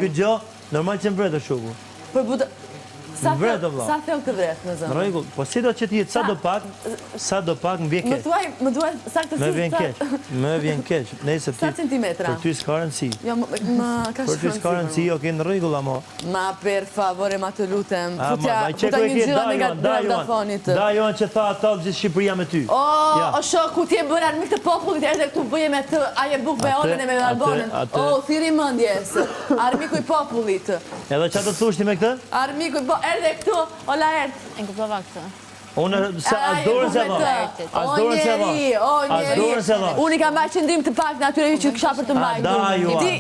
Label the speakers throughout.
Speaker 1: këtë gjë, normal që më vret është shoku.
Speaker 2: Për buda... Sa thell të vret në zëmë?
Speaker 1: Në rregull, po si do që t'jetë sa do pak më vjen keq.
Speaker 2: Më duaj saktësisht.
Speaker 1: Më vjen keq. Nëse ti.
Speaker 2: Sa centimetra?
Speaker 1: Për ty s'ka rëndësi.
Speaker 2: Jo, më ka
Speaker 1: Për ty s'ka rëndësi, ok, në rregull ama.
Speaker 2: Ma per favore, ma të lutem.
Speaker 1: Futa
Speaker 2: një gjyra me grafonit.
Speaker 1: Da Johan që tha ata gjithë Shqipëria me ty.
Speaker 2: O shoku, ti e bërë armik të popullit, erdhe këtu bëje me të, aje buk me Olën e me Albonin. O, thiri mëndjes, armiku i popullit.
Speaker 1: Edhe që të thushti me këtë?
Speaker 2: Armiku i popullit, erdhe këtu, ola erdhe.
Speaker 3: E kuptova këtë.
Speaker 1: Unë as dorën se va.
Speaker 2: O njeri. Unë i kam bërë qëndrim të pak në atyre që kësha për të mbajtur.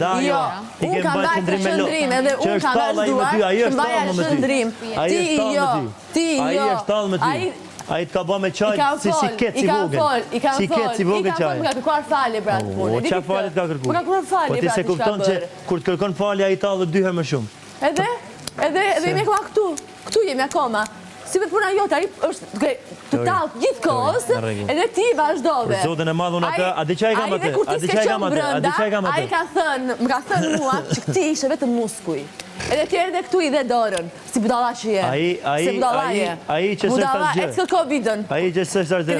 Speaker 1: Da jo.
Speaker 2: Unë kam bërë qëndrim, edhe unë kam vazhduar të mbaja qëndrim. Ti jo.
Speaker 1: Ai është tallë me ty. Ai të ka bë me çaj si kec i vogël. Si kec i vogël çaj.
Speaker 2: I ka kërkuar falje për atë punë.
Speaker 1: O çfarë falje ka kërkuar?
Speaker 2: Po ka kërkuar falje.
Speaker 1: Po ti se kupton që kur të kërkon falje ai tallë 2 herë më shumë.
Speaker 2: Edhe jemi akoma këtu. Këtu jemi akoma. Si vetë puna jote, ai është të tallë gjithkohës, edhe ti vazhdove.
Speaker 1: Për Zotin e madh unë atë, a di çaj kam atë? A di çaj kam atë?
Speaker 2: Ai ka thënë, më ka thënë mua që ti ishe vetëm muskuj. Edhe ti erdhe këtu i dhe dorën, si budalla që je. Si budalla je.
Speaker 1: Ai që s'është asgjë.
Speaker 2: Budalla, e s'ka Covidën.
Speaker 1: Ai që s'është asgjë.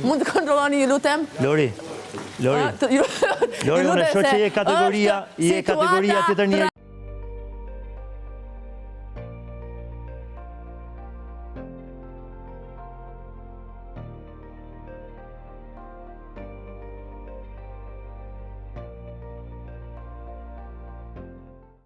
Speaker 2: Mund të kontrolloni, ju lutem?
Speaker 1: Lori, unë shoh që je kategoria tjetër një